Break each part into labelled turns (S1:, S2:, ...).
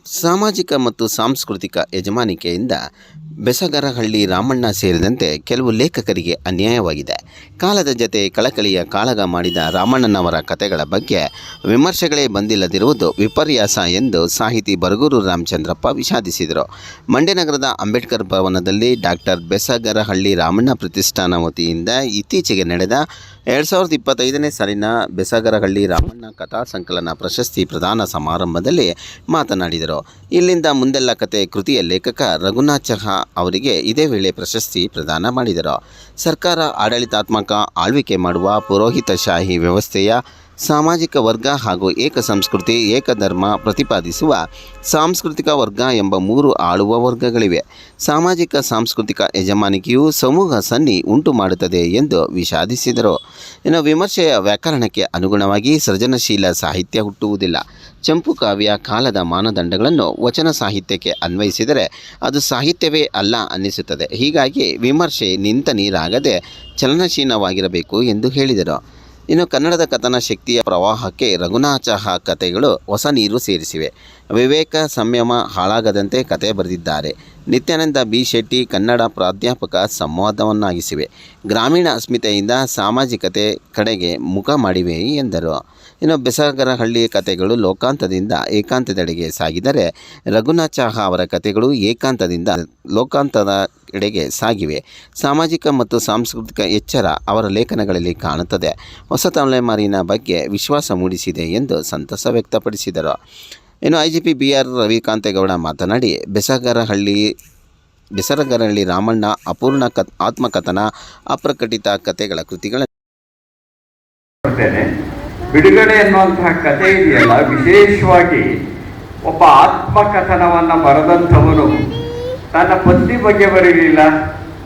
S1: ಸಾಮಾಜಿಕ ಮತ್ತು ಸಾಂಸ್ಕೃತಿಕ ಯಜಮಾನಿಕೆಯಿಂದ ಬೆಸಗರಹಳ್ಳಿ ರಾಮಣ್ಣ ಸೇರಿದಂತೆ ಕೆಲವು ಲೇಖಕರಿಗೆ ಅನ್ಯಾಯವಾಗಿದೆ. ಕಾಲದ ಜತೆ ಕಳಕಳಿಯ ಕಾಳಗ ಮಾಡಿದ ರಾಮಣ್ಣನವರ ಕಥೆಗಳ ಬಗ್ಗೆ ವಿಮರ್ಶೆಗಳೇ ಬಂದಿಲ್ಲದಿರುವುದು ವಿಪರ್ಯಾಸ ಎಂದು ಸಾಹಿತಿ ಬರಗೂರು ರಾಮಚಂದ್ರಪ್ಪ ವಿಷಾದಿಸಿದರು. ಮಂಡ್ಯ ನಗರದ ಅಂಬೇಡ್ಕರ್ ಭವನದಲ್ಲಿ ಡಾಕ್ಟರ್ ಬೆಸಗರಹಳ್ಳಿ ರಾಮಣ್ಣ ಪ್ರತಿಷ್ಠಾನ ವತಿಯಿಂದ ಇತ್ತೀಚೆಗೆ ನಡೆದ 2025ನೇ ಸಾಲಿನ ಬೆಸಗರಹಳ್ಳಿ ರಾಮಣ್ಣ ಕಥಾ ಸಂಕಲನ ಪ್ರಶಸ್ತಿ ಪ್ರದಾನ ಸಮಾರಂಭದಲ್ಲಿ ಮಾತನಾಡಿದರು. ಇಲ್ಲಿಂದ ಮುಂದೆಲ್ಲ ಕತೆ ಕೃತಿಯ ಲೇಖಕ ರಘುನಾಥ್ ಚಹಾ ಅವರಿಗೆ ಇದೇ ವೇಳೆ ಪ್ರಶಸ್ತಿ ಪ್ರದಾನ ಮಾಡಿದರು. ಸರ್ಕಾರ ಆಡಳಿತಾತ್ಮಕ ಆಳ್ವಿಕೆ ಮಾಡುವ ಪುರೋಹಿತಶಾಹಿ ವ್ಯವಸ್ಥೆಯ ಸಾಮಾಜಿಕ ವರ್ಗ ಹಾಗೂ ಏಕ ಸಂಸ್ಕೃತಿ ಏಕಧರ್ಮ ಪ್ರತಿಪಾದಿಸುವ ಸಾಂಸ್ಕೃತಿಕ ವರ್ಗ ಎಂಬ 3 ಆಳುವ ವರ್ಗಗಳಿವೆ. ಸಾಮಾಜಿಕ ಸಾಂಸ್ಕೃತಿಕ ಯಜಮಾನಿಕೆಯು ಸಮೂಹ ಸನ್ನಿ ಉಂಟು ಮಾಡುತ್ತದೆ ಎಂದು ವಿಷಾದಿಸಿದರು. ಇನ್ನು ವಿಮರ್ಶೆಯ ವ್ಯಾಕರಣಕ್ಕೆ ಅನುಗುಣವಾಗಿ ಸೃಜನಶೀಲ ಸಾಹಿತ್ಯ ಹುಟ್ಟುವುದಿಲ್ಲ. ಚಂಪು ಕಾವ್ಯ ಕಾಲದ ಮಾನದಂಡಗಳನ್ನು ವಚನ ಸಾಹಿತ್ಯಕ್ಕೆ ಅನ್ವಯಿಸಿದರೆ ಅದು ಸಾಹಿತ್ಯವೇ ಅಲ್ಲ ಅನ್ನಿಸುತ್ತದೆ. ಹೀಗಾಗಿ ವಿಮರ್ಶೆ ನಿಂತ ನೀರಾಗದೆ ಚಲನಶೀಲವಾಗಿರಬೇಕು ಎಂದು ಹೇಳಿದರು. ಇನ್ನು ಕನ್ನಡದ ಕಥನ ಶಕ್ತಿಯ ಪ್ರವಾಹಕ್ಕೆ ರಘುನಾಥ್ ಚಹಾ ಕಥೆಗಳು ಹೊಸ ನೀರು ಸೇರಿಸಿವೆ. ವಿವೇಕ ಸಂಯಮ ಹಾಳಾಗದಂತೆ ಕತೆ ಬರೆದಿದ್ದಾರೆ. ನಿತ್ಯಾನಂದ ಬಿ ಶೆಟ್ಟಿ ಕನ್ನಡ ಪ್ರಾಧ್ಯಾಪಕ ಸಂವಾದವನ್ನಾಗಿಸಿವೆ. ಗ್ರಾಮೀಣ ಅಸ್ಮಿತೆಯಿಂದ ಸಾಮಾಜಿಕತೆ ಕಡೆಗೆ ಮುಖ ಮಾಡಿವೆ ಎಂದರು. ಇನ್ನು ಬೆಸಗರಹಳ್ಳಿ ಕಥೆಗಳು ಲೋಕಾಂತದಿಂದ ಏಕಾಂತದೆಡೆಗೆ ಸಾಗಿದರೆ ರಘುನಾಥ್ ಚಹಾ ಅವರ ಕಥೆಗಳು ಏಕಾಂತದಿಂದ ಲೋಕಾಂತದ ಎಡೆಗೆ ಸಾಗಿವೆ. ಸಾಮಾಜಿಕ ಮತ್ತು ಸಾಂಸ್ಕೃತಿಕ ಎಚ್ಚರ ಅವರ ಲೇಖನಗಳಲ್ಲಿ ಕಾಣುತ್ತದೆ. ಹೊಸ ತಲೆಮಾರಿನ ಬಗ್ಗೆ ವಿಶ್ವಾಸ ಮೂಡಿಸಿದೆ ಎಂದು ಸಂತಸ ವ್ಯಕ್ತಪಡಿಸಿದರು. ಇನ್ನು IGP BR ರವಿಕಾಂತೇಗೌಡ ಮಾತನಾಡಿ ಬೆಸಗರಹಳ್ಳಿ ರಾಮಣ್ಣ ಅಪೂರ್ಣ ಆತ್ಮಕಥನ ಅಪ್ರಕಟಿತ ಕಥೆಗಳ ಕೃತಿಗಳ
S2: ಬಿಡುಗಡೆ ಎನ್ನುವಂತಹ ಕಥೆ ಇದೆಯಲ್ಲ, ವಿಶೇಷವಾಗಿ ಒಬ್ಬ ಆತ್ಮಕಥನವನ್ನು ಬರೆದಂಥವನು ತನ್ನ ಪತ್ನಿ ಬಗ್ಗೆ ಬರೀಲಿಲ್ಲ,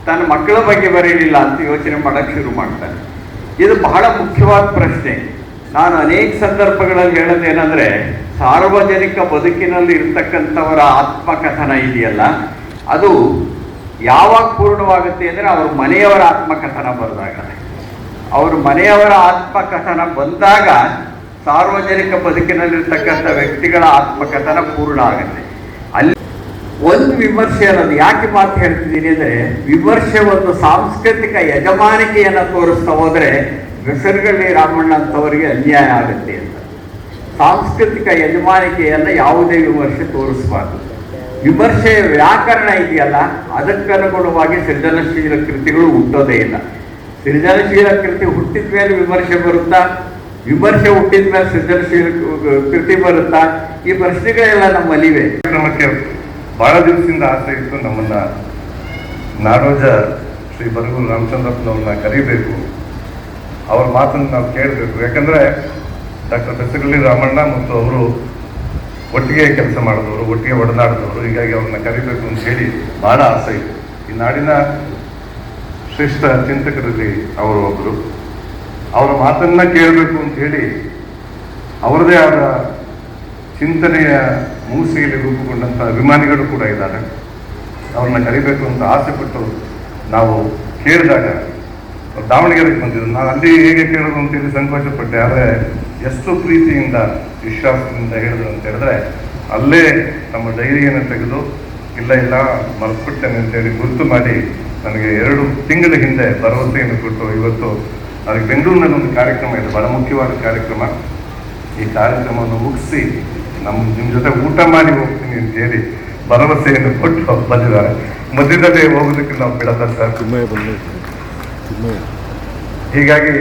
S2: ತನ್ನ ಮಕ್ಕಳ ಬಗ್ಗೆ ಬರೀಲಿಲ್ಲ ಅಂತ ಯೋಚನೆ ಮಾಡೋಕ್ಕೆ ಶುರು ಮಾಡ್ತಾನೆ. ಇದು ಬಹಳ ಮುಖ್ಯವಾದ ಪ್ರಶ್ನೆ. ನಾನು ಅನೇಕ ಸಂದರ್ಭಗಳಲ್ಲಿ ಹೇಳೋದೇನೆಂದರೆ, ಸಾರ್ವಜನಿಕ ಬದುಕಿನಲ್ಲಿ ಇರ್ತಕ್ಕಂಥವರ ಆತ್ಮಕಥನ ಇದೆಯಲ್ಲ, ಅದು ಯಾವಾಗ ಪೂರ್ಣವಾಗುತ್ತೆ ಅಂದರೆ ಅವ್ರ ಮನೆಯವರ ಆತ್ಮಕಥನ ಬರೆದಾಗ. ಅವ್ರ ಮನೆಯವರ ಆತ್ಮಕಥನ ಬಂದಾಗ ಸಾರ್ವಜನಿಕ ಬದುಕಿನಲ್ಲಿರ್ತಕ್ಕಂಥ ವ್ಯಕ್ತಿಗಳ ಆತ್ಮಕಥನ ಪೂರ್ಣ ಆಗುತ್ತೆ. ಅಲ್ಲಿ ಒಂದು ವಿಮರ್ಶೆ ಅನ್ನೋದು ಯಾಕೆ ಮಾತು ಹೇಳ್ತಿದ್ದೀನಿ ಅಂದರೆ, ವಿಮರ್ಶೆ ಒಂದು ಸಾಂಸ್ಕೃತಿಕ ಯಜಮಾನಿಕೆಯನ್ನು ತೋರಿಸ್ತಾ ಹೋದರೆ ಬೆಸಗರಹಳ್ಳಿ ರಾಮಣ್ಣ ಅಂತವರಿಗೆ ಅನ್ಯಾಯ ಆಗುತ್ತೆ ಅಂತ. ಸಾಂಸ್ಕೃತಿಕ ಯಜಮಾನಿಕೆಯನ್ನು ಯಾವುದೇ ವಿಮರ್ಶೆ ತೋರಿಸಬಾರ್ದು. ವಿಮರ್ಶೆಯ ವ್ಯಾಕರಣ ಇದೆಯಲ್ಲ, ಅದಕ್ಕನುಗುಣವಾಗಿ ಸೃಜನಶೀಲ ಕೃತಿಗಳು ಹುಟ್ಟೋದೇ ಇಲ್ಲ. ಸೃಜನಶೀಲ ಕೃತಿ ಹುಟ್ಟಿದ ಮೇಲೆ ವಿಮರ್ಶೆ ಬರುತ್ತಾ, ವಿಮರ್ಶೆ ಹುಟ್ಟಿದ ಮೇಲೆ ಸೃಜನಶೀಲ ಕೃತಿ ಬರುತ್ತಾ? ಈ ಪ್ರಶ್ನೆಗಳೆಲ್ಲ ನಮ್ಮಲ್ಲಿವೆ.
S3: ನಮಗೆ ಬಹಳ ದಿವಸದಿಂದ ಆಸೆ ಇತ್ತು, ನಮ್ಮನ್ನ ನಾಡೋಜ ಶ್ರೀ ಬರಗೂರು ರಾಮಚಂದ್ರಪ್ಪನವ್ರನ್ನ ಕರೀಬೇಕು, ಅವ್ರ ಮಾತನ್ನು ನಾವು ಕೇಳಬೇಕು. ಯಾಕಂದರೆ ಡಾಕ್ಟರ್ ಬೆಸಗರಹಳ್ಳಿ ರಾಮಣ್ಣ ಮತ್ತು ಅವರು ಒಟ್ಟಿಗೆ ಕೆಲಸ ಮಾಡಿದವರು, ಒಟ್ಟಿಗೆ ಒಡನಾಡಿದವರು. ಹೀಗಾಗಿ ಅವ್ರನ್ನ ಕರಿಬೇಕು ಅಂತ ಹೇಳಿ ಬಹಳ ಆಸೆ ಇತ್ತು. ಈ ನಾಡಿನ ಶ್ರೇಷ್ಠ ಚಿಂತಕರಲ್ಲಿ ಅವರು ಒಬ್ಬರು. ಅವರ ಮಾತನ್ನ ಕೇಳಬೇಕು ಅಂತ ಹೇಳಿ ಅವರದೇ ಆದ ಚಿಂತನೆಯ ಮೂಸೆಯಲ್ಲಿ ರೂಪುಗೊಂಡಂಥ ಅಭಿಮಾನಿಗಳು ಕೂಡ ಇದ್ದಾರೆ. ಅವ್ರನ್ನ ಕರಿಬೇಕು ಅಂತ ಆಸೆ ಪಟ್ಟು ನಾವು ಕೇಳಿದಾಗ ದಾವಣಗೆರೆಗೆ ಬಂದಿದ್ದು. ನಾನು ಅಲ್ಲಿ ಹೇಗೆ ಕೇಳೋದು ಅಂತೇಳಿ ಸಂಕೋಚಪಟ್ಟೆ. ಆದರೆ ಎಷ್ಟು ಪ್ರೀತಿಯಿಂದ ವಿಶ್ವಾಸದಿಂದ ಹೇಳಿದ್ರು ಅಂತ ಹೇಳಿದ್ರೆ, ಅಲ್ಲೇ ನಮ್ಮ ಡೈರಿಯನ್ನು ತೆಗೆದು ಇಲ್ಲ ಮರೆತುಬಿಟ್ಟೇನೆ ಅಂತೇಳಿ ಗುರುತು ಮಾಡಿ ನನಗೆ 2 ತಿಂಗಳ ಹಿಂದೆ ಭರವಸೆಯನ್ನು ಕೊಟ್ಟು, ಇವತ್ತು ನನಗೆ ಬೆಂಗಳೂರಿನಲ್ಲಿ ಒಂದು ಕಾರ್ಯಕ್ರಮ ಇದೆ, ಬಹಳ ಮುಖ್ಯವಾದ ಕಾರ್ಯಕ್ರಮ. ಈ ಕಾರ್ಯಕ್ರಮವನ್ನು ಮುಗಿಸಿ ನಿಮ್ಮ ಜೊತೆ ಊಟ ಮಾಡಿ ಹೋಗ್ತೀನಿ ಅಂತ ಹೇಳಿ ಭರವಸೆಯನ್ನು ಕೊಟ್ಟು ಬಂದಿದ್ದಾರೆ. ಮಧ್ಯದಲ್ಲಿ ಹೋಗೋದಕ್ಕೆ ನಾವು ಬಿಡಲ್ಲ ಸರ್. ಹೀಗಾಗಿ